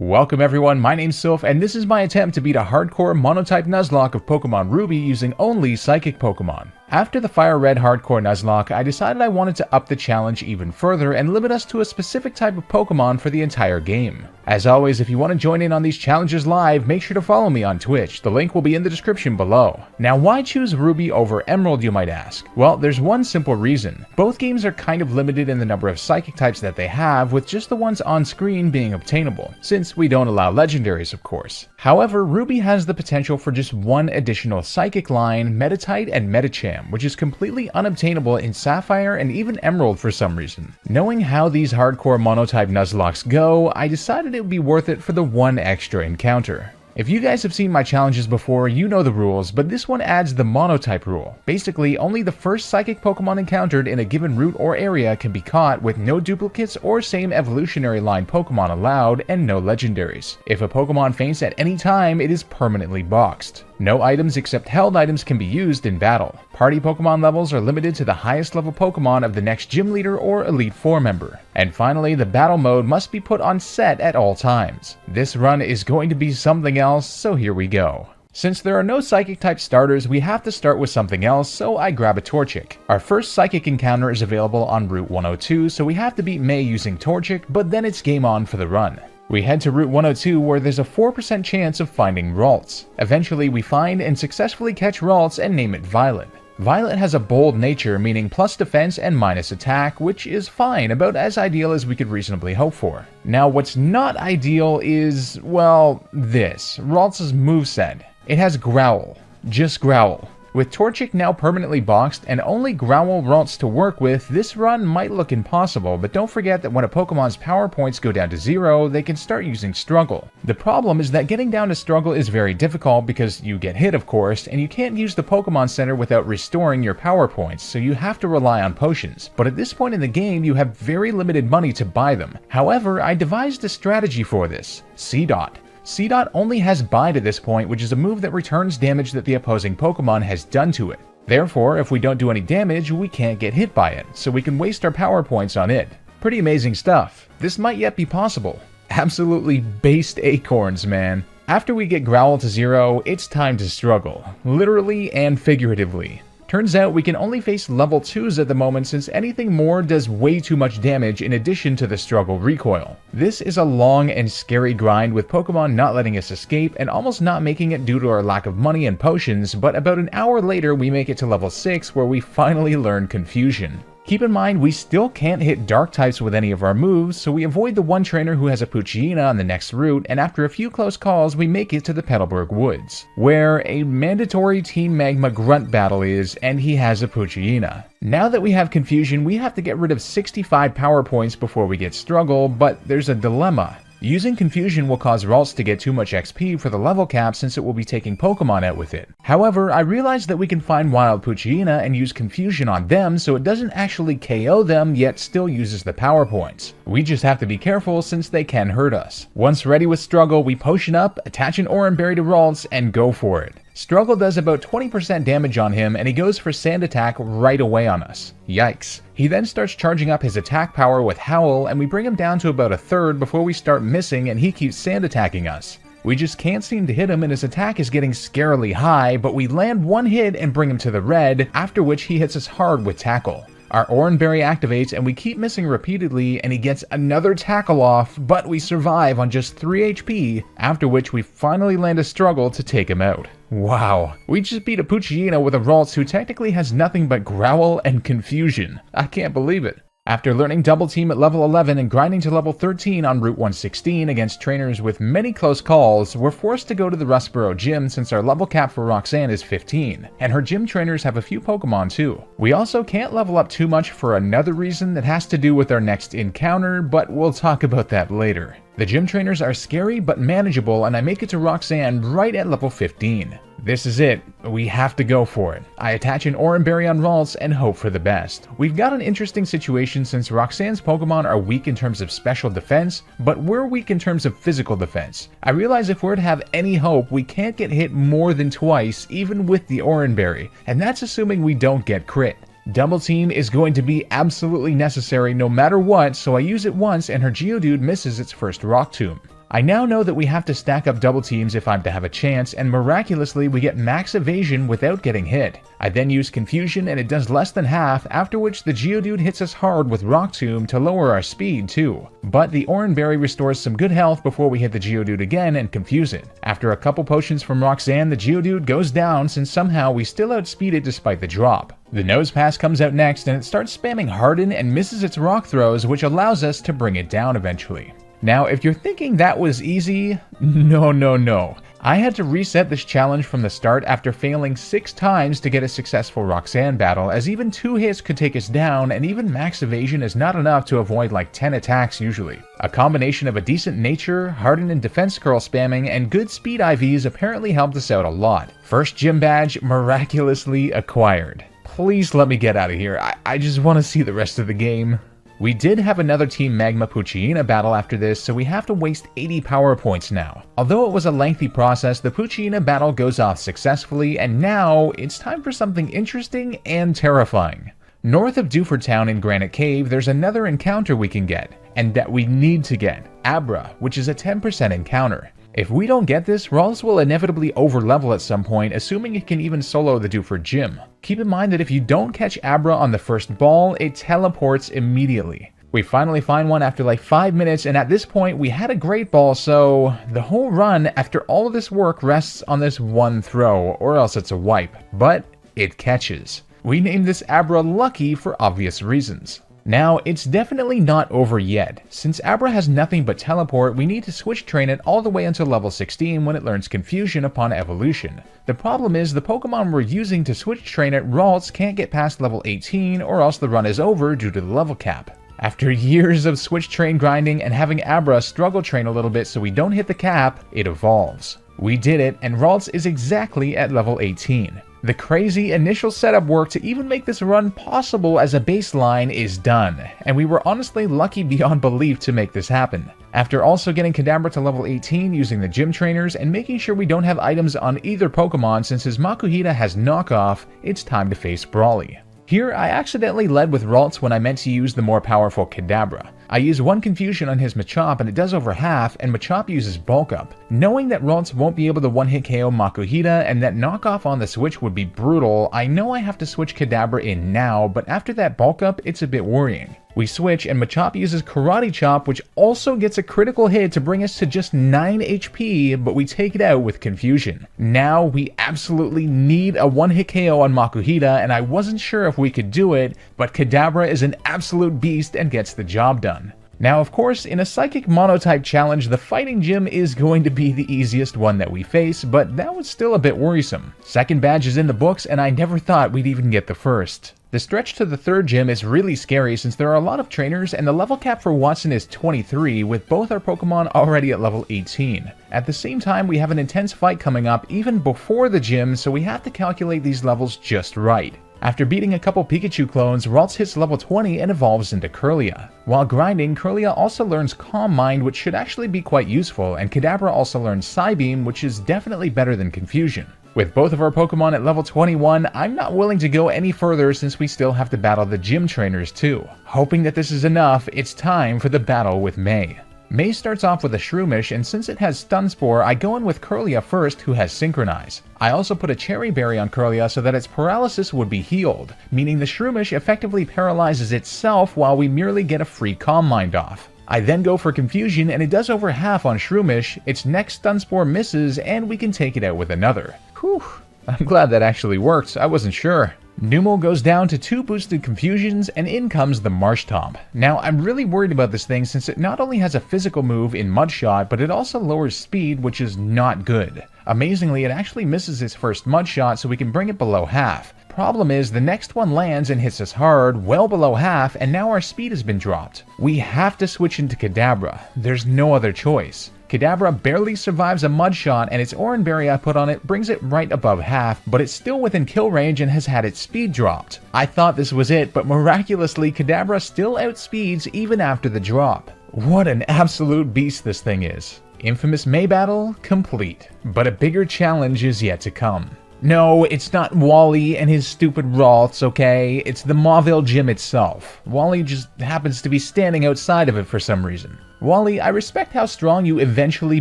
Welcome everyone, my name's Sylph, and this is my attempt to beat a hardcore Monotype Nuzlocke of Pokemon Ruby using only Psychic Pokemon. After the Fire Red Hardcore Nuzlocke, I decided I wanted to up the challenge even further and limit us to a specific type of Pokemon for the entire game. As always, if you want to join in on these challenges live, make sure to follow me on Twitch. The link will be in the description below. Now, why choose Ruby over Emerald, you might ask? Well, there's one simple reason. Both games are kind of limited in the number of Psychic types that they have, with just the ones on screen being obtainable, since we don't allow legendaries, of course. However, Ruby has the potential for just one additional Psychic line, Meditite and Medicham, which is completely unobtainable in Sapphire and even Emerald for some reason. Knowing how these hardcore Monotype Nuzlockes go, I decided it would be worth it for the one extra encounter. If you guys have seen my challenges before, you know the rules, but this one adds the Monotype rule. Basically, only the first Psychic Pokemon encountered in a given route or area can be caught, with no duplicates or same evolutionary line Pokemon allowed, and no legendaries. If a Pokemon faints at any time, it is permanently boxed. No items except held items can be used in battle. Party Pokemon levels are limited to the highest level Pokemon of the next gym leader or Elite Four member. And finally, the battle mode must be put on set at all times. This run is going to be something else, so here we go. Since there are no Psychic type starters, we have to start with something else, so I grab a Torchic. Our first Psychic encounter is available on Route 102, so we have to beat May using Torchic, but then it's game on for the run. We head to Route 102 where there's a 4% chance of finding Ralts. Eventually we find and successfully catch Ralts and name it Violet. Violet has a bold nature, meaning plus defense and minus attack, which is fine, about as ideal as we could reasonably hope for. Now what's not ideal is, well, this, Ralts' moveset. It has Growl. Just Growl. With Torchic now permanently boxed and only Growl Ralts to work with, this run might look impossible, but don't forget that when a Pokemon's power points go down to 0, they can start using Struggle. The problem is that getting down to Struggle is very difficult because you get hit, of course, and you can't use the Pokemon Center without restoring your power points, so you have to rely on potions. But at this point in the game, you have very limited money to buy them. However, I devised a strategy for this: C-Dot. C-Dot only has Bite at this point, which is a move that returns damage that the opposing Pokemon has done to it. Therefore, if we don't do any damage, we can't get hit by it, so we can waste our power points on it. Pretty amazing stuff. This might yet be possible. Absolutely based acorns, man. After we get Growl to 0, it's time to struggle, literally and figuratively. Turns out we can only face level 2s at the moment, since anything more does way too much damage in addition to the struggle recoil. This is a long and scary grind, with Pokemon not letting us escape and almost not making it due to our lack of money and potions, but about an hour later we make it to level 6 where we finally learn Confusion. Keep in mind, we still can't hit dark types with any of our moves, so we avoid the one trainer who has a Poochyena on the next route, and after a few close calls we make it to the Petalburg Woods, where a mandatory Team Magma grunt battle is, and he has a Poochyena. Now that we have Confusion, we have to get rid of 65 power points before we get Struggle, but there's a dilemma. Using Confusion will cause Ralts to get too much XP for the level cap, since it will be taking Pokemon out with it. However, I realized that we can find Wild Poochyena and use Confusion on them, so it doesn't actually KO them, yet still uses the power points. We just have to be careful, since they can hurt us. Once ready with Struggle, we potion up, attach an Oranberry to Ralts, and go for it. Struggle does about 20% damage on him, and he goes for Sand Attack right away on us. Yikes. He then starts charging up his attack power with Howl, and we bring him down to about a third before we start missing, and he keeps Sand Attacking us. We just can't seem to hit him, and his attack is getting scarily high, but we land one hit and bring him to the red, after which he hits us hard with Tackle. Our Oranberry activates and we keep missing repeatedly, and he gets another Tackle off, but we survive on just 3 HP, after which we finally land a Struggle to take him out. Wow, we just beat a Poochyena with a Ralts who technically has nothing but Growl and Confusion. I can't believe it. After learning Double Team at level 11 and grinding to level 13 on Route 116 against trainers with many close calls, we're forced to go to the Rustboro gym, since our level cap for Roxanne is 15, and her gym trainers have a few Pokemon too. We also can't level up too much for another reason that has to do with our next encounter, but we'll talk about that later. The gym trainers are scary but manageable, and I make it to Roxanne right at level 15. This is it. We have to go for it. I attach an Oranberry on Ralts and hope for the best. We've got an interesting situation, since Roxanne's Pokemon are weak in terms of special defense, but we're weak in terms of physical defense. I realize if we're to have any hope, we can't get hit more than twice, even with the Oranberry, and that's assuming we don't get crit. Double Team is going to be absolutely necessary no matter what, so I use it once and her Geodude misses its first Rock Tomb. I now know that we have to stack up double teams if I'm to have a chance, and miraculously we get max evasion without getting hit. I then use Confusion and it does less than half, after which the Geodude hits us hard with Rock Tomb to lower our speed too. But the Oran Berry restores some good health before we hit the Geodude again and confuse it. After a couple potions from Roxanne, the Geodude goes down since somehow we still outspeed it despite the drop. The Nose Pass comes out next and it starts spamming Harden and misses its rock throws, which allows us to bring it down eventually. Now, if you're thinking that was easy, no. I had to reset this challenge from the start after failing 6 times to get a successful Roxanne battle, as even 2 hits could take us down, and even max evasion is not enough to avoid like 10 attacks usually. A combination of a decent nature, Harden and defense curl spamming, and good speed IVs apparently helped us out a lot. First gym badge miraculously acquired. Please let me get out of here, I just want to see the rest of the game. We did have another Team Magma Poochyena battle after this, so we have to waste 80 power points now. Although it was a lengthy process, the Poochyena battle goes off successfully, and now it's time for something interesting and terrifying. North of Dewford Town in Granite Cave, there's another encounter we can get, and that we need to get, Abra, which is a 10% encounter. If we don't get this, Rawls will inevitably overlevel at some point, assuming it can even solo the Dewford Gym. Keep in mind that if you don't catch Abra on the first ball, it teleports immediately. We finally find one after like 5 minutes, and at this point we had a great ball, so the whole run after all of this work rests on this one throw, or else it's a wipe, but it catches. We named this Abra Lucky for obvious reasons. Now, it's definitely not over yet. Since Abra has nothing but teleport, we need to switch train it all the way until level 16 when it learns Confusion upon evolution. The problem is the Pokemon we're using to switch train it, Ralts, can't get past level 18 or else the run is over due to the level cap. After years of switch train grinding and having Abra struggle train a little bit so we don't hit the cap, it evolves. We did it, and Ralts is exactly at level 18. The crazy initial setup work to even make this run possible as a baseline is done, and we were honestly lucky beyond belief to make this happen. After also getting Kadabra to level 18 using the gym trainers and making sure we don't have items on either Pokemon since his Makuhita has knockoff, it's time to face Brawley. Here, I accidentally led with Ralts when I meant to use the more powerful Kadabra. I use 1 Confusion on his Machop and it does over half, and Machop uses Bulk Up. Knowing that Ralts won't be able to one-hit KO Makuhita and that knockoff on the switch would be brutal, I know I have to switch Kadabra in now, but after that Bulk Up, it's a bit worrying. We switch and Machop uses Karate Chop, which also gets a critical hit to bring us to just 9 HP, but we take it out with Confusion. Now we absolutely need a one-hit KO on Makuhita, and I wasn't sure if we could do it, but Kadabra is an absolute beast and gets the job done. Now, of course, in a Psychic Monotype challenge, the Fighting Gym is going to be the easiest one that we face, but that was still a bit worrisome. Second badge is in the books, and I never thought we'd even get the first. The stretch to the third gym is really scary since there are a lot of trainers, and the level cap for Watson is 23, with both our Pokemon already at level 18. At the same time, we have an intense fight coming up even before the gym, so we have to calculate these levels just right. After beating a couple Pikachu clones, Ralts hits level 20 and evolves into Kirlia. While grinding, Kirlia also learns Calm Mind, which should actually be quite useful, and Kadabra also learns Psybeam, which is definitely better than Confusion. With both of our Pokemon at level 21, I'm not willing to go any further since we still have to battle the gym trainers too. Hoping that this is enough, it's time for the battle with May. May starts off with a Shroomish, and since it has Stun Spore, I go in with Kirlia first, who has Synchronize. I also put a Cherry Berry on Kirlia so that its paralysis would be healed, meaning the Shroomish effectively paralyzes itself while we merely get a free Calm Mind off. I then go for Confusion, and it does over half on Shroomish, its next Stun Spore misses, and we can take it out with another. Whew, I'm glad that actually worked, I wasn't sure. Numel goes down to 2 boosted Confusions, and in comes the Marshtomp. Now, I'm really worried about this thing since it not only has a physical move in Mudshot, but it also lowers speed, which is not good. Amazingly, it actually misses its first Mudshot, so we can bring it below half. Problem is, the next one lands and hits us hard, well below half, and now our speed has been dropped. We have to switch into Kadabra. There's no other choice. Kadabra barely survives a Mudshot, and its Oran Berry I put on it brings it right above half, but it's still within kill range and has had its speed dropped. I thought this was it, but miraculously Kadabra still outspeeds even after the drop. What an absolute beast this thing is. Infamous May battle complete, but a bigger challenge is yet to come. No, it's not Wally and his stupid Ralts, okay? It's the Mauville gym itself. Wally just happens to be standing outside of it for some reason. Wally, I respect how strong you eventually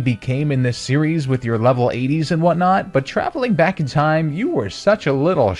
became in this series with your level 80s and whatnot, but traveling back in time, you were such a little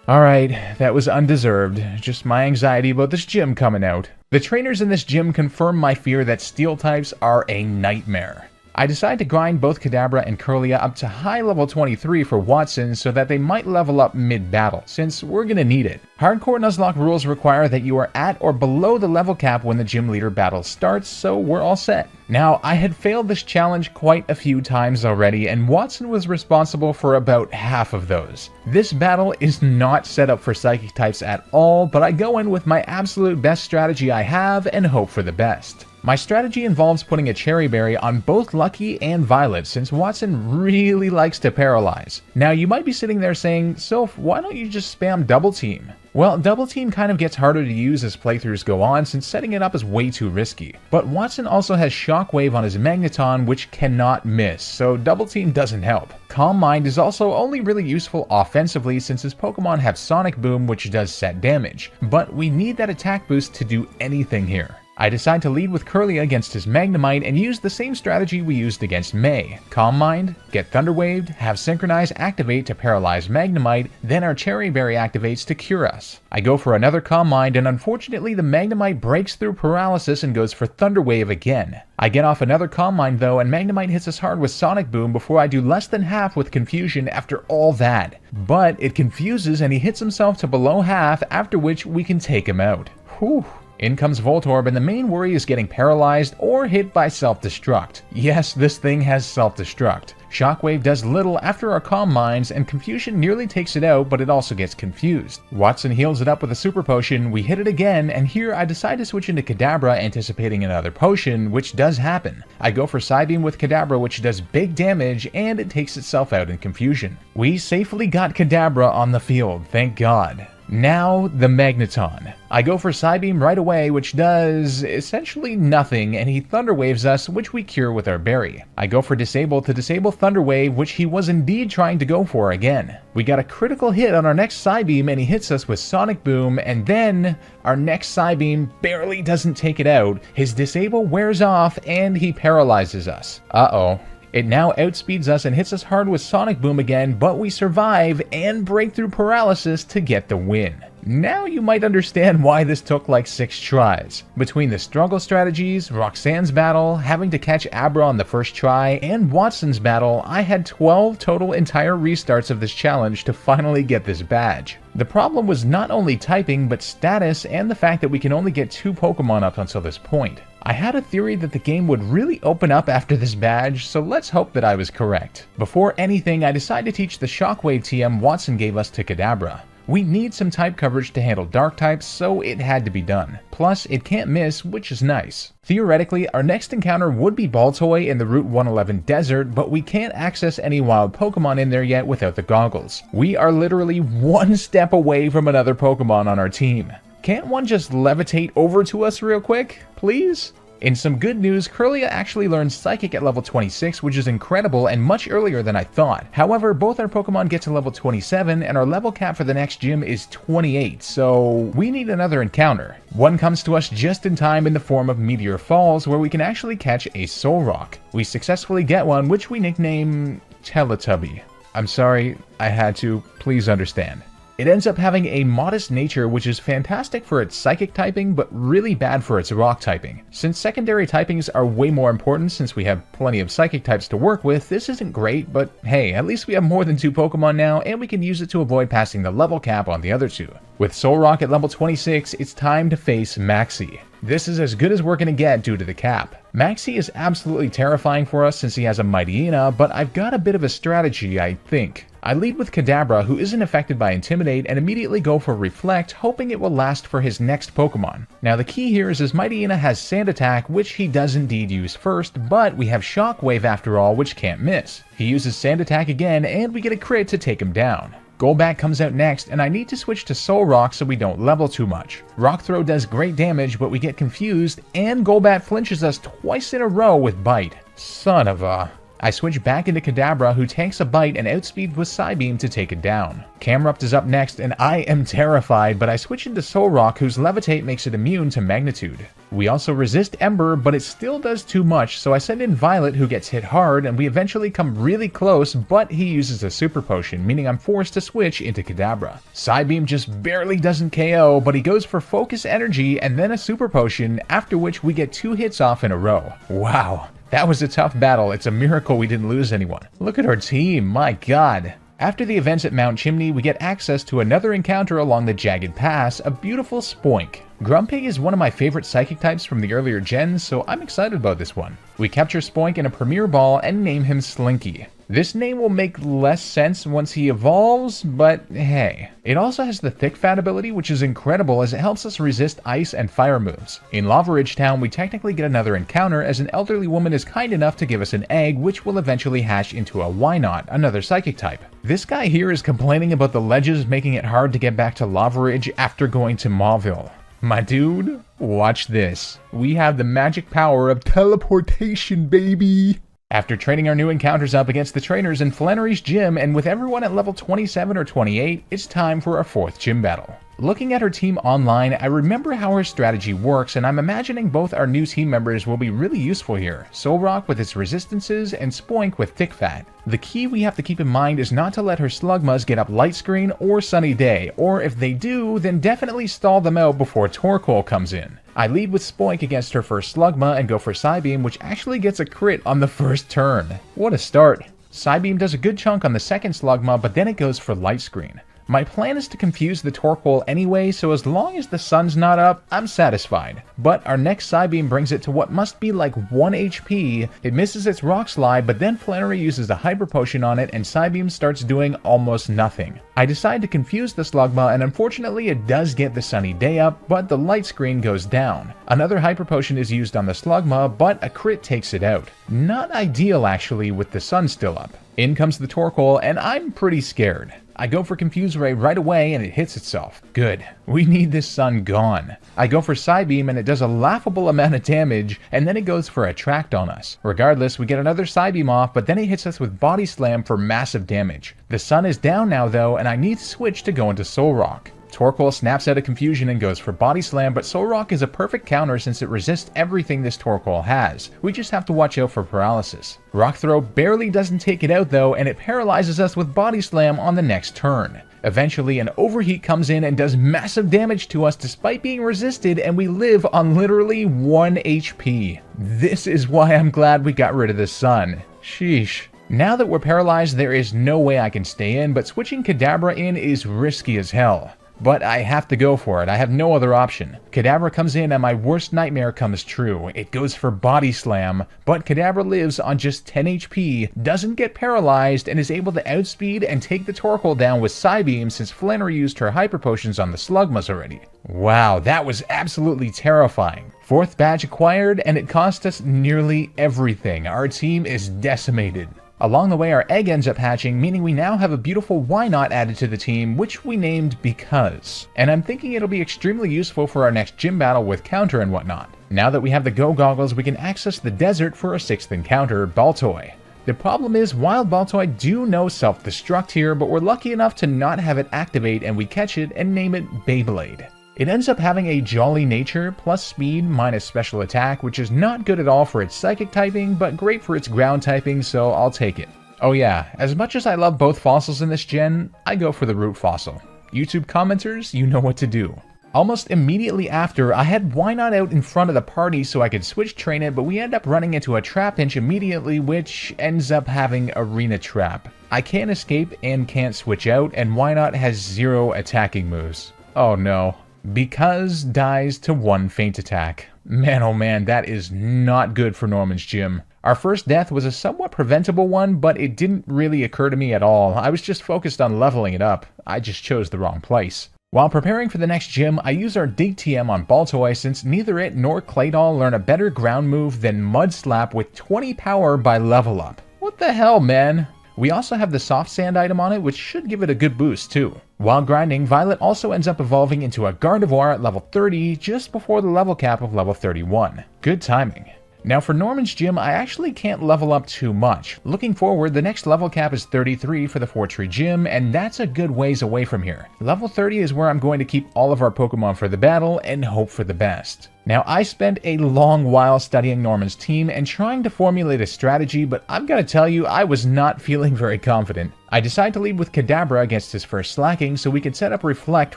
Alright, that was undeserved. Just my anxiety about this gym coming out. The trainers in this gym confirm my fear that steel types are a nightmare. I decide to grind both Kadabra and Kirlia up to high level 23 for Watson so that they might level up mid-battle, since we're gonna need it. Hardcore Nuzlocke rules require that you are at or below the level cap when the gym leader battle starts, so we're all set. Now, I had failed this challenge quite a few times already, and Watson was responsible for about half of those. This battle is not set up for psychic types at all, but I go in with my absolute best strategy I have and hope for the best. My strategy involves putting a Cherry Berry on both Lucky and Violet, since Watson really likes to paralyze. Now you might be sitting there saying, Soph, why don't you just spam Double Team? Well, Double Team kind of gets harder to use as playthroughs go on since setting it up is way too risky. But Watson also has Shockwave on his Magneton which cannot miss, so Double Team doesn't help. Calm Mind is also only really useful offensively since his Pokemon have Sonic Boom which does set damage, but we need that attack boost to do anything here. I decide to lead with Kirlia against his Magnemite and use the same strategy we used against May. Calm Mind, get Thunder Waved, have Synchronize activate to paralyze Magnemite, then our Cherry Berry activates to cure us. I go for another Calm Mind and unfortunately the Magnemite breaks through paralysis and goes for Thunder Wave again. I get off another Calm Mind though and Magnemite hits us hard with Sonic Boom before I do less than half with Confusion after all that. But it confuses and he hits himself to below half, after which we can take him out. Whew. In comes Voltorb, and the main worry is getting paralyzed or hit by self-destruct. Yes, this thing has self-destruct. Shockwave does little after our Calm Minds, and Confusion nearly takes it out, but it also gets confused. Watson heals it up with a Super Potion, we hit it again, and here I decide to switch into Kadabra, anticipating another potion, which does happen. I go for Psybeam with Kadabra, which does big damage, and it takes itself out in Confusion. We safely got Kadabra on the field, thank God. Now, the Magneton. I go for Psybeam right away, which does essentially nothing, and he Thunder Waves us, which we cure with our berry. I go for Disable to disable Thunder Wave, which he was indeed trying to go for again. We got a critical hit on our next Psybeam, and he hits us with Sonic Boom, and then our next Psybeam barely doesn't take it out. His Disable wears off, and he paralyzes us. Uh-oh. It now outspeeds us and hits us hard with Sonic Boom again, but we survive and break through paralysis to get the win. Now you might understand why this took like 6 tries. Between the struggle strategies, Roxanne's battle, having to catch Abra on the first try, and Watson's battle, I had 12 total entire restarts of this challenge to finally get this badge. The problem was not only typing, but status and the fact that we can only get 2 Pokemon up until this point. I had a theory that the game would really open up after this badge, so let's hope that I was correct. Before anything, I decide to teach the Shockwave TM Watson gave us to Kadabra. We need some type coverage to handle dark types, so it had to be done. Plus, it can't miss, which is nice. Theoretically, our next encounter would be Baltoy in the Route 111 desert, but we can't access any wild Pokemon in there yet without the goggles. We are literally one step away from another Pokemon on our team. Can't one just levitate over to us real quick, please? In some good news, Kirlia actually learned Psychic at level 26, which is incredible and much earlier than I thought. However, both our Pokemon get to level 27, and our level cap for the next gym is 28, so we need another encounter. One comes to us just in time in the form of Meteor Falls, where we can actually catch a Solrock. We successfully get one, which we nickname Teletubby. I'm sorry, I had to, please understand. It ends up having a modest nature, which is fantastic for its psychic typing, but really bad for its rock typing. Since secondary typings are way more important since we have plenty of psychic types to work with, this isn't great, but hey, at least we have more than 2 Pokemon now, and we can use it to avoid passing the level cap on the other 2. With Solrock at level 26, it's time to face Maxie. This is as good as we're going to get due to the cap. Maxie is absolutely terrifying for us since he has a Mightyena, but I've got a bit of a strategy, I think. I lead with Kadabra, who isn't affected by Intimidate, and immediately go for Reflect, hoping it will last for his next Pokemon. Now the key here is his Mightyena has Sand Attack, which he does indeed use first, but we have Shockwave after all, which can't miss. He uses Sand Attack again, and we get a crit to take him down. Golbat comes out next, and I need to switch to Solrock so we don't level too much. Rock Throw does great damage, but we get confused, and Golbat flinches us twice in a row with Bite. Son of a... I switch back into Kadabra, who tanks a bite and outspeeds with Psybeam to take it down. Camerupt is up next and I am terrified, but I switch into Solrock, whose Levitate makes it immune to Magnitude. We also resist Ember, but it still does too much, so I send in Violet, who gets hit hard, and we eventually come really close, but he uses a Super Potion, meaning I'm forced to switch into Kadabra. Psybeam just barely doesn't KO, but he goes for Focus Energy and then a Super Potion, after which we get 2 hits off in a row. Wow. That was a tough battle. It's a miracle we didn't lose anyone. Look at our team, my god. After the events at Mount Chimney, we get access to another encounter along the Jagged Pass, a beautiful Spoink. Grumpig is one of my favorite psychic types from the earlier gens, so I'm excited about this one. We capture Spoink in a Premier Ball and name him Slinky. This name will make less sense once he evolves, but hey. It also has the Thick Fat ability, which is incredible as it helps us resist ice and fire moves. In Lava Ridge Town, we technically get another encounter as an elderly woman is kind enough to give us an egg, which will eventually hatch into a Wynot, another psychic type. This guy here is complaining about the ledges making it hard to get back to Lava Ridge after going to Mauville. My dude, watch this. We have the magic power of teleportation, baby! After training our new encounters up against the trainers in Flannery's gym and with everyone at level 27 or 28, it's time for our 4th gym battle. Looking at her team online, I remember how her strategy works, and I'm imagining both our new team members will be really useful here. Solrock with its resistances and Spoink with Thick Fat. The key we have to keep in mind is not to let her Slugmas get up Light Screen or Sunny Day, or if they do, then definitely stall them out before Torkoal comes in. I lead with Spoink against her first Slugma and go for Psybeam, which actually gets a crit on the first turn. What a start. Psybeam does a good chunk on the second Slugma, but then it goes for Light Screen. My plan is to confuse the Torkoal anyway, so as long as the sun's not up, I'm satisfied. But our next Psybeam brings it to what must be like 1 HP, it misses its Rock Slide, but then Flannery uses a Hyper Potion on it and Psybeam starts doing almost nothing. I decide to confuse the Slugma and unfortunately it does get the Sunny Day up, but the Light Screen goes down. Another Hyper Potion is used on the Slugma, but a crit takes it out. Not ideal actually with the sun still up. In comes the Torkoal and I'm pretty scared. I go for Confuse Ray right away and it hits itself. Good. We need this sun gone. I go for Psybeam and it does a laughable amount of damage and then it goes for Attract on us. Regardless, we get another Psybeam off, but then it hits us with Body Slam for massive damage. The sun is down now though and I need to switch to go into Solrock. Torkoal snaps out of confusion and goes for Body Slam, but Solrock is a perfect counter since it resists everything this Torkoal has. We just have to watch out for paralysis. Rock Throw barely doesn't take it out though, and it paralyzes us with Body Slam on the next turn. Eventually, an Overheat comes in and does massive damage to us despite being resisted, and we live on literally 1 HP. This is why I'm glad we got rid of the sun. Sheesh. Now that we're paralyzed, there is no way I can stay in, but switching Kadabra in is risky as hell. But I have to go for it, I have no other option. Kadabra comes in and my worst nightmare comes true. It goes for Body Slam, but Kadabra lives on just 10 HP, doesn't get paralyzed, and is able to outspeed and take the Torkoal down with Psybeam since Flannery used her Hyper Potions on the Slugmas already. Wow, that was absolutely terrifying. 4th badge acquired, and it cost us nearly everything. Our team is decimated. Along the way, our egg ends up hatching, meaning we now have a beautiful Wynot added to the team, which we named Because. And I'm thinking it'll be extremely useful for our next gym battle with counter and whatnot. Now that we have the Go Goggles, we can access the desert for a 6th encounter, Baltoy. The problem is, Wild Baltoy do know self-destruct here, but we're lucky enough to not have it activate and we catch it and name it Beyblade. It ends up having a jolly nature, plus speed, minus special attack, which is not good at all for its psychic typing, but great for its ground typing, so I'll take it. Oh yeah, as much as I love both fossils in this gen, I go for the root fossil. YouTube commenters, you know what to do. Almost immediately after, I had Wynot out in front of the party so I could switch train it, but we end up running into a Trapinch immediately, which ends up having Arena Trap. I can't escape and can't switch out, and Wynot has 0 attacking moves. Oh no. Because dies to 1 feint attack. Man oh man, that is not good for Norman's gym. Our first death was a somewhat preventable one, but it didn't really occur to me at all. I was just focused on leveling it up. I just chose the wrong place. While preparing for the next gym, I use our Dig TM on Baltoy since neither it nor Claydol learn a better ground move than Mud Slap with 20 power by level up. What the hell, man? We also have the Soft Sand item on it, which should give it a good boost too. While grinding, Violet also ends up evolving into a Gardevoir at level 30 just before the level cap of level 31. Good timing. Now for Norman's gym, I actually can't level up too much. Looking forward, the next level cap is 33 for the 4-tree gym, and that's a good ways away from here. Level 30 is where I'm going to keep all of our Pokemon for the battle and hope for the best. Now, I spent a long while studying Norman's team and trying to formulate a strategy, but I've got to tell you, I was not feeling very confident. I decided to lead with Kadabra against his first Slacking so we could set up Reflect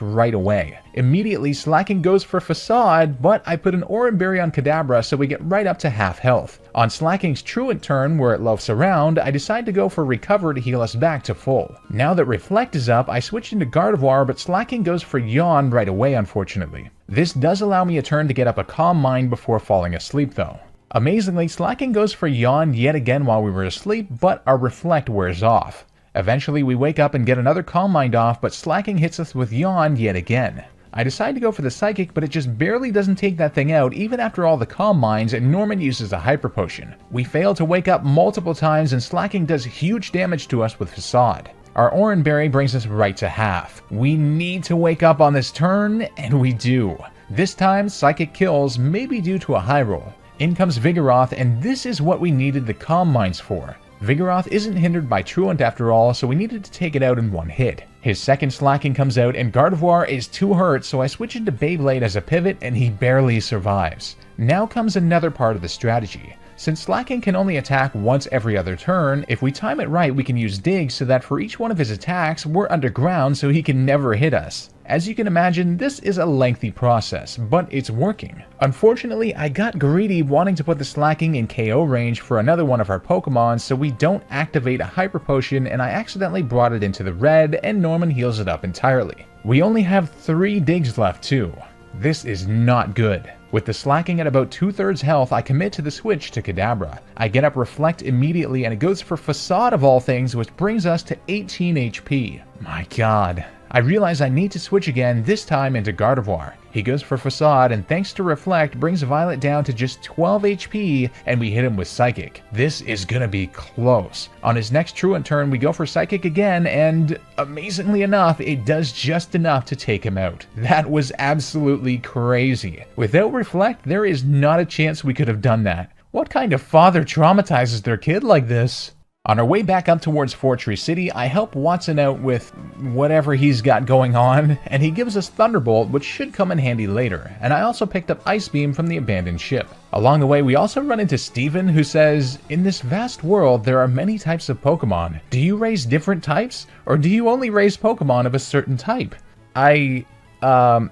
right away. Immediately, Slacking goes for Facade, but I put an Oranberry on Kadabra so we get right up to half health. On Slacking's Truant turn, where it loafs around, I decide to go for Recover to heal us back to full. Now that Reflect is up, I switch into Gardevoir, but Slacking goes for Yawn right away, unfortunately. This does allow me a turn to get up a Calm Mind before falling asleep though. Amazingly, Slacking goes for Yawn yet again while we were asleep, but our Reflect wears off. Eventually we wake up and get another Calm Mind off, but Slacking hits us with Yawn yet again. I decide to go for the Psychic, but it just barely doesn't take that thing out even after all the Calm Minds, and Norman uses a Hyper Potion. We fail to wake up multiple times and Slacking does huge damage to us with Facade. Our Oranberry brings us right to half. We need to wake up on this turn, and we do. This time, Psychic kills, maybe due to a high roll. In comes Vigoroth, and this is what we needed the Calm Minds for. Vigoroth isn't hindered by Truant after all, so we needed to take it out in one hit. His second Slacking comes out, and Gardevoir is too hurt, so I switch into Beyblade as a pivot, and he barely survives. Now comes another part of the strategy. Since Slacking can only attack once every other turn, if we time it right we can use Dig so that for each one of his attacks we're underground so he can never hit us. As you can imagine, this is a lengthy process, but it's working. Unfortunately, I got greedy wanting to put the Slacking in KO range for another one of our Pokemon so we don't activate a Hyper Potion, and I accidentally brought it into the red and Norman heals it up entirely. We only have 3 Digs left too. This is not good. With the Slacking at about 2/3 health, I commit to the switch to Kadabra. I get up Reflect immediately and it goes for Facade of all things, which brings us to 18 HP. My god. I realize I need to switch again, this time into Gardevoir. He goes for Facade and thanks to Reflect brings Violet down to just 12 HP and we hit him with Psychic. This is gonna be close. On his next Truant turn we go for Psychic again and amazingly enough it does just enough to take him out. That was absolutely crazy. Without Reflect there is not a chance we could have done that. What kind of father traumatizes their kid like this? On our way back up towards 4-tree City, I help Watson out with whatever he's got going on, and he gives us Thunderbolt, which should come in handy later, and I also picked up Ice Beam from the abandoned ship. Along the way, we also run into Steven, who says, "In this vast world, there are many types of Pokemon. Do you raise different types, or do you only raise Pokemon of a certain type?" Well,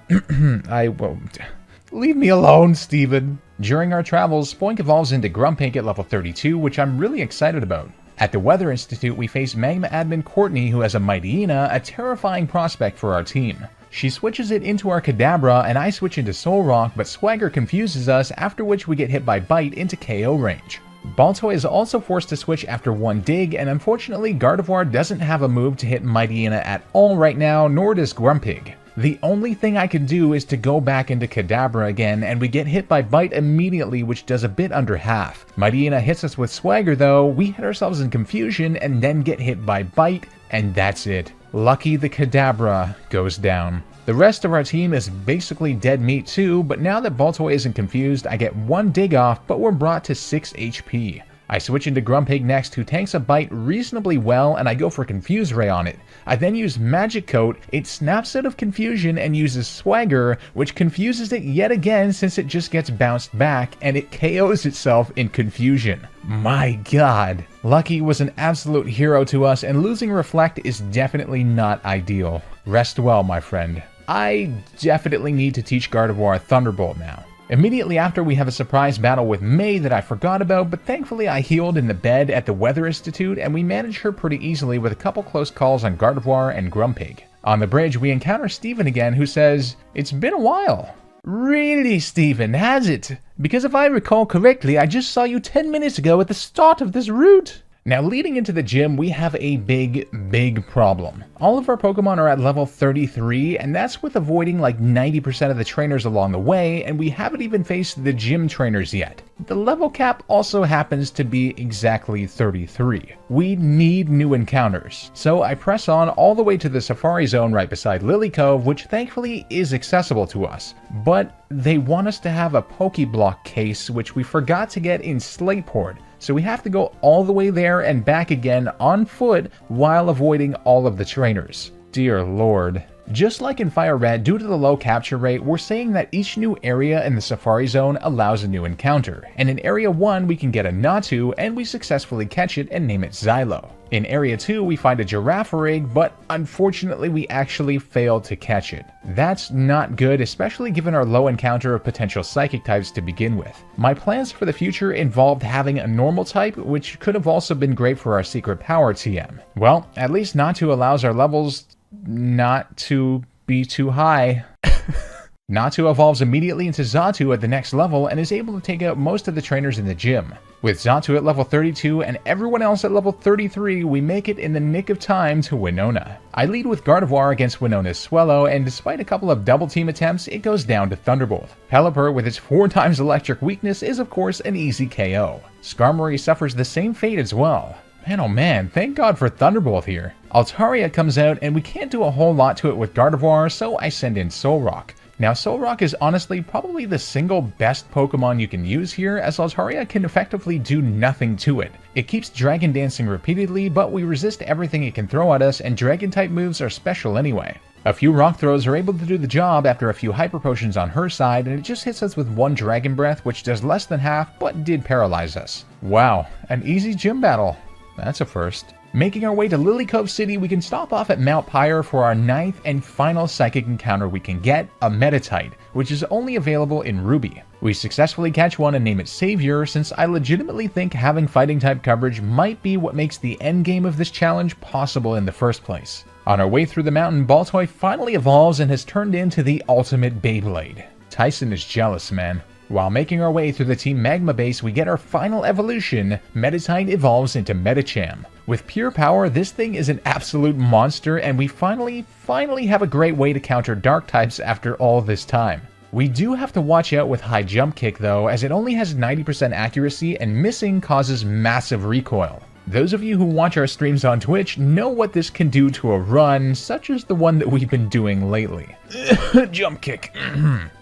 leave me alone, Steven. During our travels, Spoink evolves into Grumpig at level 32, which I'm really excited about. At the Weather Institute, we face Magma admin Courtney, who has a Mightyena, a terrifying prospect for our team. She switches it into our Kadabra, and I switch into Solrock, but Swagger confuses us, after which we get hit by Bite into KO range. Baltoy is also forced to switch after one Dig, and unfortunately Gardevoir doesn't have a move to hit Mightyena at all right now, nor does Grumpig. The only thing I can do is to go back into Kadabra again, and we get hit by Bite immediately, which does a bit under half. Mightyena hits us with Swagger though, we hit ourselves in confusion and then get hit by Bite, and that's it. Lucky the Kadabra goes down. The rest of our team is basically dead meat too, but now that Baltoy isn't confused, I get one Dig off, but we're brought to 6 HP. I switch into Grumpig next, who tanks a Bite reasonably well, and I go for Confuse Ray on it. I then use Magic Coat, it snaps out of confusion and uses Swagger, which confuses it yet again since it just gets bounced back, and it KOs itself in confusion. My god. Lucky was an absolute hero to us, and losing Reflect is definitely not ideal. Rest well, my friend. I definitely need to teach Gardevoir Thunderbolt now. Immediately after, we have a surprise battle with May that I forgot about, but thankfully I healed in the bed at the Weather Institute, and we managed her pretty easily with a couple close calls on Gardevoir and Grumpig. On the bridge, we encounter Steven again, who says, "It's been a while." Really, Steven, has it? Because if I recall correctly, I just saw you 10 minutes ago at the start of this route. Now, leading into the gym, we have a big problem. All of our Pokemon are at level 33, and that's with avoiding like 90% of the trainers along the way, and we haven't even faced the gym trainers yet. the level cap also happens to be exactly 33. We need new encounters, so I press on all the way to the Safari Zone right beside Lily Cove, which thankfully is accessible to us. But they want us to have a Pokeblock case, which we forgot to get in Slateport, so we have to go all the way there and back again on foot while avoiding all of the trainers. Dear Lord. Just like in Fire Red, due to the low capture rate, we're saying that each new area in the Safari Zone allows a new encounter, and in Area 1 we can get a Natu and we successfully catch it and name it Xylo. In Area 2 we find a Girafarig, but unfortunately we actually failed to catch it. That's not good, especially given our low encounter of potential Psychic types to begin with. My plans for the future involved having a normal type, which could have also been great for our secret power TM. Well, at least Natu allows our levels not to be too high. Natu evolves immediately into Xatu at the next level and is able to take out most of the trainers in the gym. With Xatu at level 32 and everyone else at level 33, we make it in the nick of time to Winona. I lead with Gardevoir against Winona's Swellow, and despite a couple of double team attempts, it goes down to Thunderbolt. Pelipper, with its 4 times electric weakness, is of course an easy KO. Skarmory suffers the same fate as well. Man, oh man, thank God for Thunderbolt here. Altaria comes out and we can't do a whole lot to it with Gardevoir, so I send in Solrock. Now Solrock is honestly probably the single best Pokemon you can use here, as Altaria can effectively do nothing to it. It keeps Dragon Dancing repeatedly, but we resist everything it can throw at us, and Dragon type moves are special anyway. A few Rock Throws are able to do the job after a few Hyper Potions on her side, and it just hits us with 1 Dragon Breath, which does less than half, but did paralyze us. Wow, an easy gym battle. That's a first. Making our way to Lily Cove City, we can stop off at Mount Pyre for our 9th and final psychic encounter we can get, a Meditite, which is only available in Ruby. We successfully catch one and name it Savior, since I legitimately think having fighting type coverage might be what makes the endgame of this challenge possible in the first place. On our way through the mountain, Baltoy finally evolves and has turned into the ultimate Beyblade. Tyson is jealous, man. While making our way through the Team Magma base, we get our final evolution. Meditite evolves into Medicham. With pure power, this thing is an absolute monster, and we finally have a great way to counter dark types after all this time. We do have to watch out with High Jump Kick though, as it only has 90% accuracy and missing causes massive recoil. Those of you who watch our streams on Twitch know what this can do to a run, such as the one that we've been doing lately. Jump kick.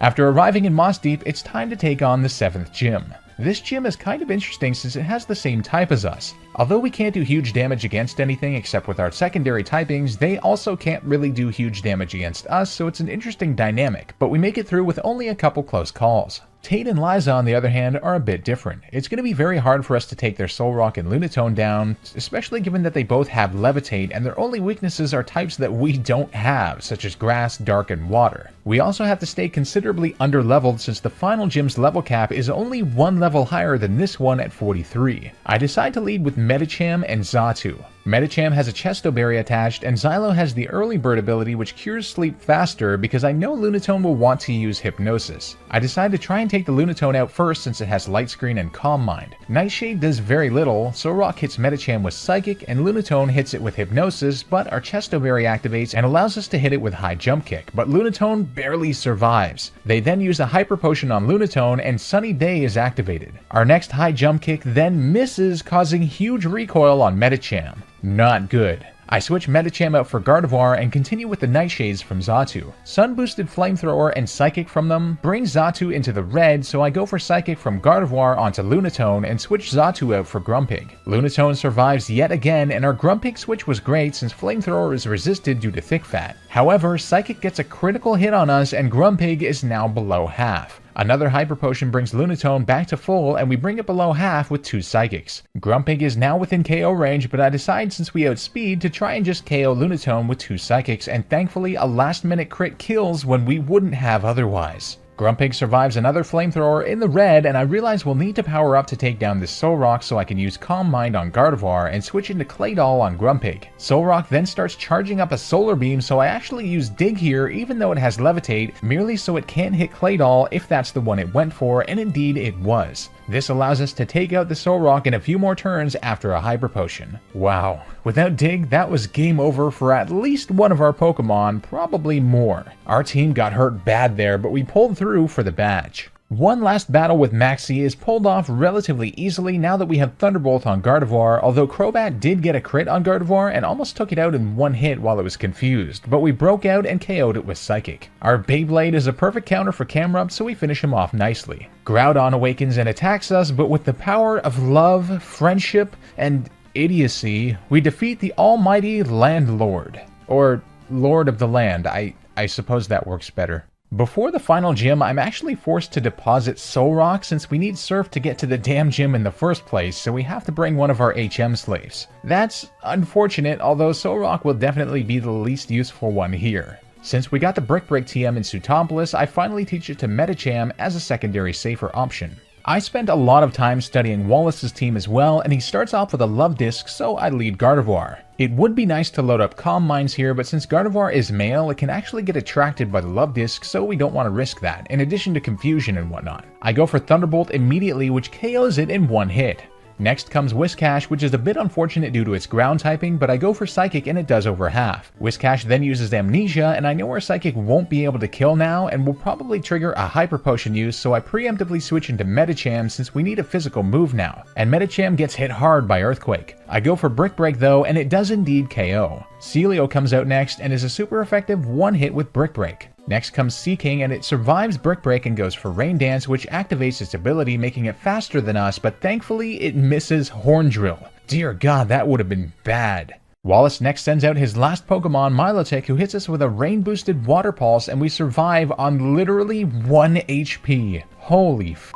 After arriving in Moss Deep, it's time to take on the 7th gym. This gym is kind of interesting since it has the same type as us. Although we can't do huge damage against anything except with our secondary typings, they also can't really do huge damage against us, so it's an interesting dynamic, but we make it through with only a couple close calls. Tate and Liza, on the other hand, are a bit different. It's going to be very hard for us to take their Solrock and Lunatone down, especially given that they both have Levitate and their only weaknesses are types that we don't have, such as Grass, Dark, and Water. We also have to stay considerably under-leveled since the final gym's level cap is only 1 level higher than this one at 43. I decide to lead with Medicham and Xatu. Medicham has a Chesto Berry attached, and Xylo has the Early Bird ability which cures sleep faster because I know Lunatone will want to use Hypnosis. I decide to try and take the Lunatone out first since it has Light Screen and Calm Mind. Nightshade does very little, Solrock hits Medicham with Psychic and Lunatone hits it with Hypnosis, but our Chesto Berry activates and allows us to hit it with High Jump Kick, but Lunatone barely survives. They then use a Hyper Potion on Lunatone and Sunny Day is activated. Our next High Jump Kick then misses, causing huge recoil on Medicham. Not good. I switch Medicham out for Gardevoir and continue with the Nightshades from Xatu. Sun-boosted Flamethrower and Psychic from them brings Xatu into the red, so I go for Psychic from Gardevoir onto Lunatone and switch Xatu out for Grumpig. Lunatone survives yet again, and our Grumpig switch was great since Flamethrower is resisted due to Thick Fat. However, Psychic gets a critical hit on us and Grumpig is now below half. Another Hyper Potion brings Lunatone back to full and we bring it below half with 2 Psychics. Grumpig is now within KO range, but I decide since we outspeed to try and just KO Lunatone with 2 Psychics, and thankfully a last minute crit kills when we wouldn't have otherwise. Grumpig survives another Flamethrower in the red, and I realize we'll need to power up to take down this Solrock so I can use Calm Mind on Gardevoir and switch into Claydol on Grumpig. Solrock then starts charging up a Solar Beam, so I actually use Dig here even though it has Levitate, merely so it can't hit Claydol if that's the one it went for, and indeed it was. This allows us to take out the Solrock in a few more turns after a Hyper Potion. Wow, without Dig, that was game over for at least one of our Pokemon, probably more. Our team got hurt bad there, but we pulled through for the badge. One last battle with Maxie is pulled off relatively easily now that we have Thunderbolt on Gardevoir, although Crobat did get a crit on Gardevoir and almost took it out in one hit while it was confused, but we broke out and KO'd it with Psychic. Our Beyblade is a perfect counter for Camerupt, so we finish him off nicely. Groudon awakens and attacks us, but with the power of love, friendship, and idiocy, we defeat the almighty Landlord. Or Lord of the Land, I suppose that works better. Before the final gym, I'm actually forced to deposit Solrock since we need Surf to get to the damn gym in the first place, so we have to bring one of our HM slaves. That's unfortunate, although Solrock will definitely be the least useful one here. Since we got the Brick Break TM in Sutopolis, I finally teach it to Medicham as a secondary safer option. I spent a lot of time studying Wallace's team as well, and he starts off with a Love Disc, so I lead Gardevoir. It would be nice to load up Calm Minds here, but since Gardevoir is male, it can actually get attracted by the Love Disc, so we don't want to risk that, in addition to confusion and whatnot. I go for Thunderbolt immediately, which KOs it in one hit. Next comes Wiscash, which is a bit unfortunate due to its ground typing, but I go for Psychic and it does over half. Wiscash then uses Amnesia, and I know our Psychic won't be able to kill now and will probably trigger a Hyper Potion use, so I preemptively switch into Medicham since we need a physical move now, and Medicham gets hit hard by Earthquake. I go for Brick Break though, and it does indeed KO. Celio comes out next and is a super effective one hit with Brick Break. Next comes Seaking, and it survives Brick Break and goes for Rain Dance, which activates its ability, making it faster than us, but thankfully it misses Horn Drill. Dear God, that would have been bad. Wallace next sends out his last Pokemon, Milotic, who hits us with a rain-boosted Water Pulse, and we survive on literally 1 HP. Holy f***.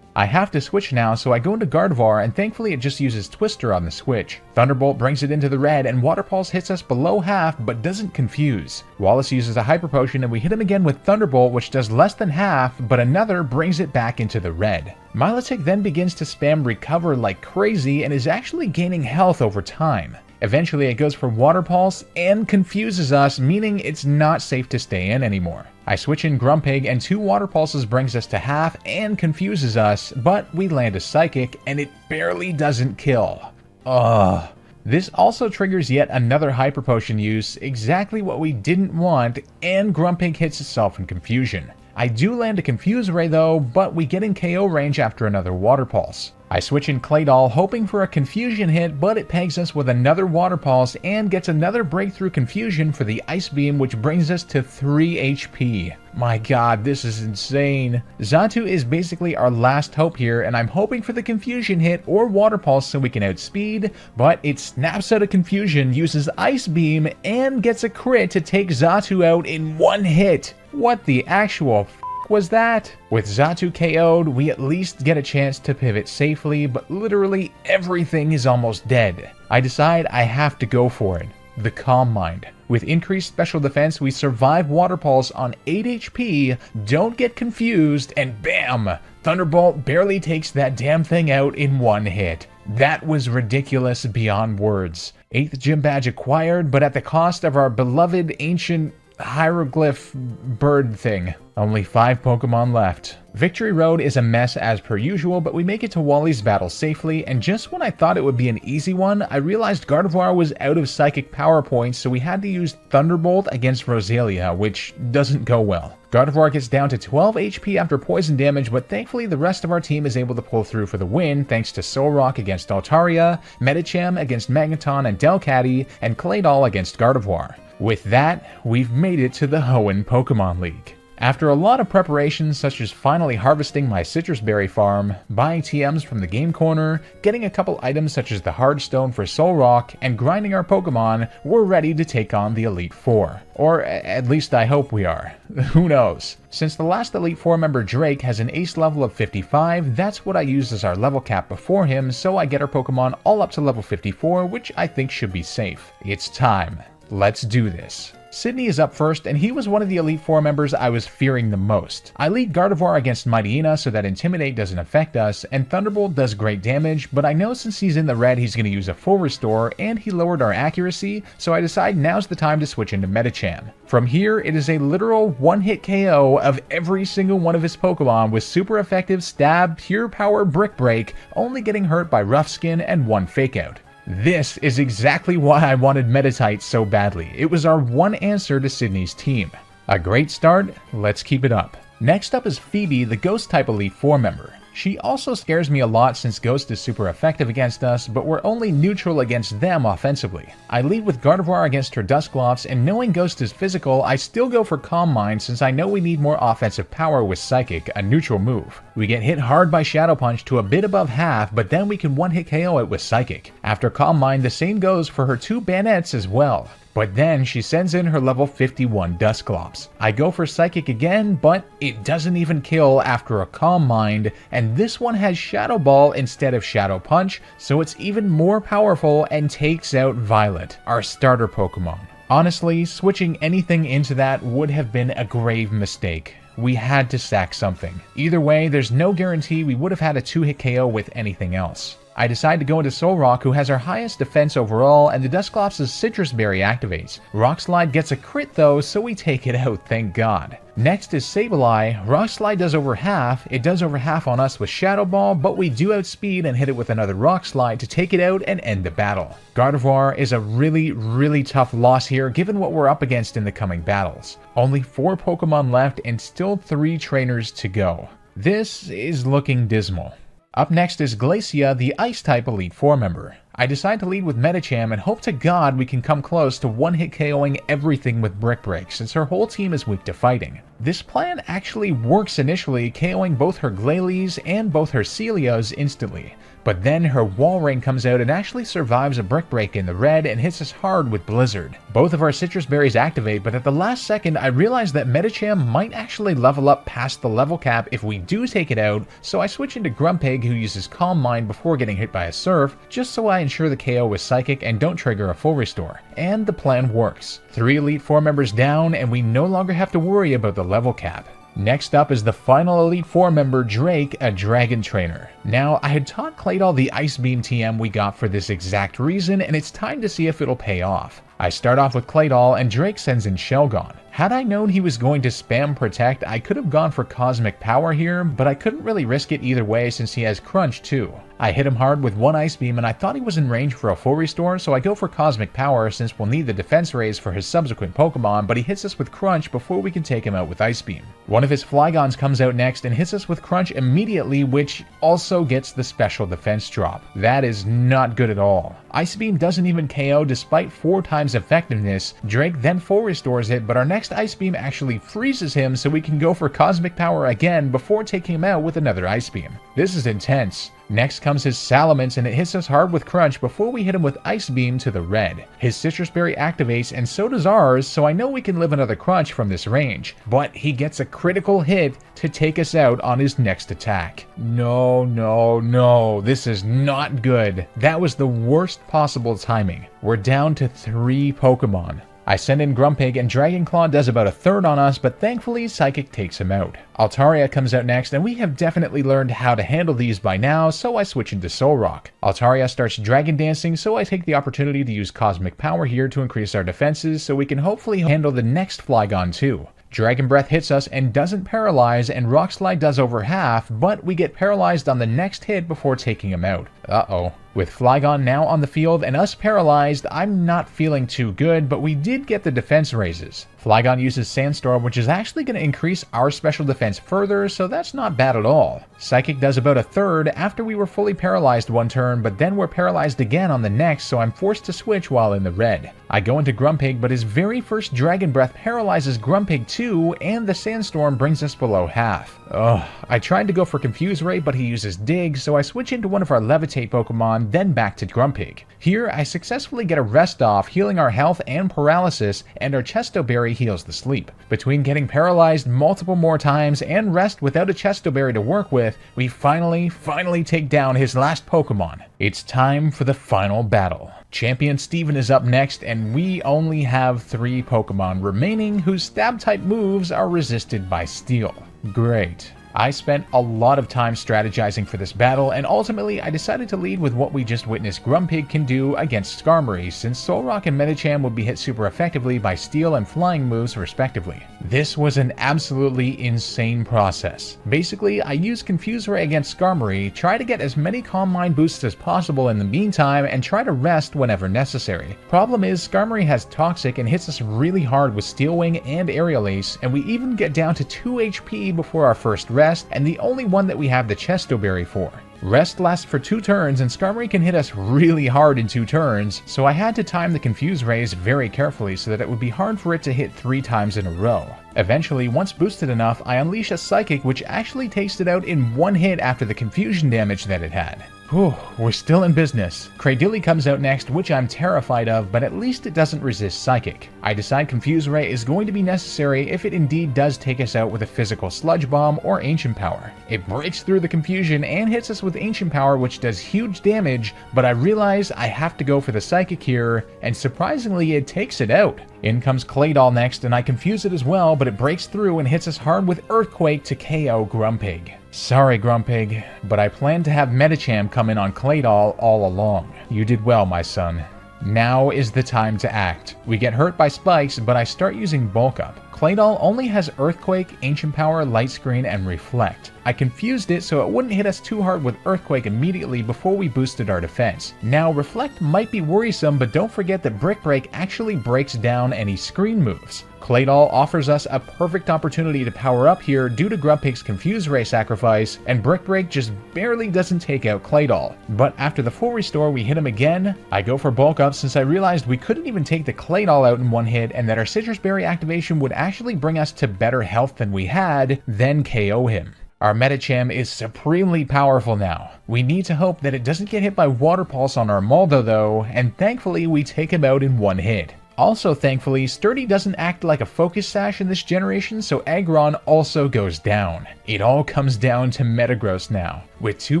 I have to switch now, so I go into Gardevoir, and thankfully it just uses Twister on the switch. Thunderbolt brings it into the red, and Water Pulse hits us below half, but doesn't confuse. Wallace uses a Hyper Potion, and we hit him again with Thunderbolt, which does less than half, but another brings it back into the red. Milotic then begins to spam Recover like crazy, and is actually gaining health over time. Eventually it goes for Water Pulse and confuses us, meaning it's not safe to stay in anymore. I switch in Grumpig, and 2 Water Pulses brings us to half and confuses us, but we land a Psychic and it barely doesn't kill. Ugh. This also triggers yet another Hyper Potion use, exactly what we didn't want, and Grumpig hits itself in confusion. I do land a Confuse Ray though, but we get in KO range after another Water Pulse. I switch in Claydol, hoping for a Confusion hit, but it pegs us with another Water Pulse and gets another Breakthrough Confusion for the Ice Beam, which brings us to 3 HP. My god, this is insane. Xatu is basically our last hope here, and I'm hoping for the Confusion hit or Water Pulse so we can outspeed, but it snaps out of Confusion, uses Ice Beam, and gets a crit to take Xatu out in one hit. What the actual f*** was that? With Xatu KO'd, we at least get a chance to pivot safely, but literally everything is almost dead. I decide I have to go for it. The Calm Mind. With increased special defense, we survive Water Pulse on 8 HP, don't get confused, and bam! Thunderbolt barely takes that damn thing out in one hit. That was ridiculous beyond words. 8th Gym Badge acquired, but at the cost of our beloved ancient hieroglyph bird thing. Only 5 Pokemon left. Victory Road is a mess as per usual, but we make it to Wally's battle safely, and just when I thought it would be an easy one, I realized Gardevoir was out of Psychic Power Points, so we had to use Thunderbolt against Roselia, which doesn't go well. Gardevoir gets down to 12 HP after poison damage, but thankfully the rest of our team is able to pull through for the win thanks to Solrock against Altaria, Medicham against Magneton and Delcatty, and Claydol against Gardevoir. With that, we've made it to the Hoenn Pokemon League. After a lot of preparations such as finally harvesting my citrus berry farm, buying TMs from the game corner, getting a couple items such as the Hard Stone for Solrock, and grinding our Pokemon, we're ready to take on the Elite Four. Or at least I hope we are. Who knows? Since the last Elite Four member Drake has an ace level of 55, that's what I used as our level cap before him, so I get our Pokemon all up to level 54, which I think should be safe. It's time. Let's do this. Sydney is up first, and he was one of the Elite Four members I was fearing the most. I lead Gardevoir against Mightyena so that Intimidate doesn't affect us, and Thunderbolt does great damage, but I know since he's in the red he's going to use a full restore, and he lowered our accuracy, so I decide now's the time to switch into Medicham. From here, it is a literal one-hit KO of every single one of his Pokemon with super effective Stab, Pure Power, Brick Break, only getting hurt by Rough Skin and one Fake Out. This is exactly why I wanted Meditite so badly. It was our one answer to Sydney's team. A great start, let's keep it up. Next up is Phoebe, the Ghost-type Elite Four member. She also scares me a lot since Ghost is super effective against us, but we're only neutral against them offensively. I lead with Gardevoir against her Dusclops, and knowing Ghost is physical, I still go for Calm Mind since I know we need more offensive power with Psychic, a neutral move. We get hit hard by Shadow Punch to a bit above half, but then we can one-hit KO it with Psychic. After Calm Mind, the same goes for her two Banettes as well. But then she sends in her level 51 Dusclops. I go for Psychic again, but it doesn't even kill after a Calm Mind, and this one has Shadow Ball instead of Shadow Punch, so it's even more powerful and takes out Violet, our starter Pokemon. Honestly, switching anything into that would have been a grave mistake. We had to sack something. Either way, there's no guarantee we would have had a 2-hit KO with anything else. I decide to go into Solrock, who has our highest defense overall, and the Dusclops' Citrus Berry activates. Rock Slide gets a crit though, so we take it out, thank God. Next is Sableye. Rock Slide does over half. It does over half on us with Shadow Ball, but we do outspeed and hit it with another Rock Slide to take it out and end the battle. Gardevoir is a really tough loss here given what we're up against in the coming battles. Only 4 Pokemon left and still 3 trainers to go. This is looking dismal. Up next is Glacia, the Ice-type Elite Four member. I decide to lead with Medicham and hope to God we can come close to one-hit KOing everything with Brick Break since her whole team is weak to fighting. This plan actually works initially, KOing both her Glalie and both her Celios instantly. But then her Walrein comes out and actually survives a Brick Break in the red and hits us hard with Blizzard. Both of our Citrus Berries activate, but at the last second I realize that Medicham might actually level up past the level cap if we do take it out, so I switch into Grumpig, who uses Calm Mind before getting hit by a Surf, just so I ensure the KO with Psychic and don't trigger a full restore. And the plan works. 3 Elite Four members down, and we no longer have to worry about the level cap. Next up is the final Elite Four member, Drake, a Dragon Trainer. Now, I had taught Claydol the Ice Beam TM we got for this exact reason, and it's time to see if it'll pay off. I start off with Claydol, and Drake sends in Shelgon. Had I known he was going to spam Protect, I could have gone for Cosmic Power here, but I couldn't really risk it either way since he has Crunch too. I hit him hard with 1 Ice Beam and I thought he was in range for a full restore, so I go for Cosmic Power since we'll need the defense raise for his subsequent Pokemon, but he hits us with Crunch before we can take him out with Ice Beam. One of his Flygons comes out next and hits us with Crunch immediately, which also gets the special defense drop. That is not good at all. Ice Beam doesn't even KO despite 4 times effectiveness. Drake then full restores it, but our next Ice Beam actually freezes him so we can go for Cosmic Power again before taking him out with another Ice Beam. This is intense. Next comes his Salamence and it hits us hard with Crunch before we hit him with Ice Beam to the red. His Citrus Berry activates and so does ours, so I know we can live another Crunch from this range. But he gets a critical hit to take us out on his next attack. No, this is not good. That was the worst possible timing. We're down to 3 Pokemon. I send in Grumpig and Dragon Claw does about a third on us, but thankfully Psychic takes him out. Altaria comes out next, and we have definitely learned how to handle these by now, so I switch into Solrock. Altaria starts Dragon Dancing, so I take the opportunity to use Cosmic Power here to increase our defenses so we can hopefully handle the next Flygon too. Dragon Breath hits us and doesn't paralyze, and Rock Slide does over half, but we get paralyzed on the next hit before taking him out. Uh-oh. With Flygon now on the field and us paralyzed, I'm not feeling too good, but we did get the defense raises. Flygon uses Sandstorm, which is actually going to increase our special defense further, so that's not bad at all. Psychic does about a third after we were fully paralyzed one turn, but then we're paralyzed again on the next, so I'm forced to switch while in the red. I go into Grumpig, but his very first Dragon Breath paralyzes Grumpig too, and the Sandstorm brings us below half. Ugh, I tried to go for Confuse Ray, but he uses Dig, so I switch into one of our Levitate Pokemon, then back to Grumpig. Here, I successfully get a rest off, healing our health and paralysis, and our Chesto Berry heals the sleep. Between getting paralyzed multiple more times and rest without a Chesto Berry to work with, we finally take down his last Pokemon. It's time for the final battle. Champion Steven is up next, and we only have 3 Pokemon remaining whose Stab-type moves are resisted by Steel. Great. I spent a lot of time strategizing for this battle, and ultimately I decided to lead with what we just witnessed Grumpig can do against Skarmory, since Solrock and Medicham would be hit super effectively by Steel and Flying moves respectively. This was an absolutely insane process. Basically, I used Confuse Ray against Skarmory, try to get as many Calm Mind boosts as possible in the meantime, and try to rest whenever necessary. Problem is, Skarmory has Toxic and hits us really hard with Steel Wing and Aerial Ace, and we even get down to 2 HP before our first rest, and the only one that we have the Chesto Berry for. Rest lasts for 2 turns, and Skarmory can hit us really hard in 2 turns, so I had to time the Confuse Rays very carefully so that it would be hard for it to hit 3 times in a row. Eventually, once boosted enough, I unleash a Psychic which actually takes it out in 1 hit after the confusion damage that it had. Whew, we're still in business. Cradily comes out next, which I'm terrified of, but at least it doesn't resist Psychic. I decide Confuse Ray is going to be necessary if it indeed does take us out with a physical Sludge Bomb or Ancient Power. It breaks through the confusion and hits us with Ancient Power, which does huge damage, but I realize I have to go for the Psychic here, and surprisingly it takes it out. In comes Claydol next, and I confuse it as well, but it breaks through and hits us hard with Earthquake to KO Grumpig. Sorry Grumpig, but I planned to have Medicham come in on Claydol all along. You did well, my son. Now is the time to act. We get hurt by spikes, but I start using Bulk Up. Claydol only has Earthquake, Ancient Power, Light Screen, and Reflect. I confused it so it wouldn't hit us too hard with Earthquake immediately before we boosted our defense. Now, Reflect might be worrisome, but don't forget that Brick Break actually breaks down any screen moves. Claydol offers us a perfect opportunity to power up here due to Grumpig's Confuse Ray sacrifice, and Brick Break just barely doesn't take out Claydol. But after the full restore, we hit him again. I go for Bulk Up since I realized we couldn't even take the Claydol out in 1 hit, and that our Citrus Berry activation would actually bring us to better health than we had, then KO him. Our Medicham is supremely powerful now. We need to hope that it doesn't get hit by Water Pulse on our Moldo though, and thankfully we take him out in 1 hit. Also thankfully, Sturdy doesn't act like a Focus Sash in this generation, so Aggron also goes down. It all comes down to Metagross now. With 2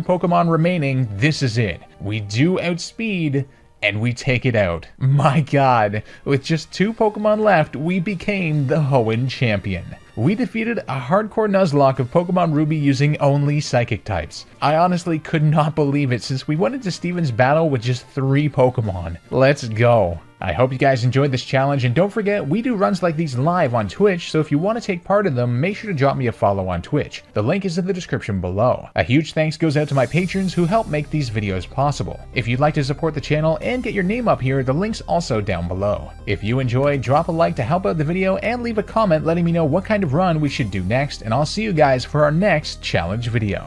Pokemon remaining, this is it. We do outspeed, and we take it out. My god, with just 2 Pokemon left, we became the Hoenn champion. We defeated a hardcore Nuzlocke of Pokemon Ruby using only Psychic types. I honestly could not believe it since we went into Steven's battle with just 3 Pokemon. Let's go. I hope you guys enjoyed this challenge, and don't forget, we do runs like these live on Twitch, so if you want to take part in them, make sure to drop me a follow on Twitch. The link is in the description below. A huge thanks goes out to my patrons who help make these videos possible. If you'd like to support the channel and get your name up here, the link's also down below. If you enjoyed, drop a like to help out the video and leave a comment letting me know what kind of run we should do next, and I'll see you guys for our next challenge video.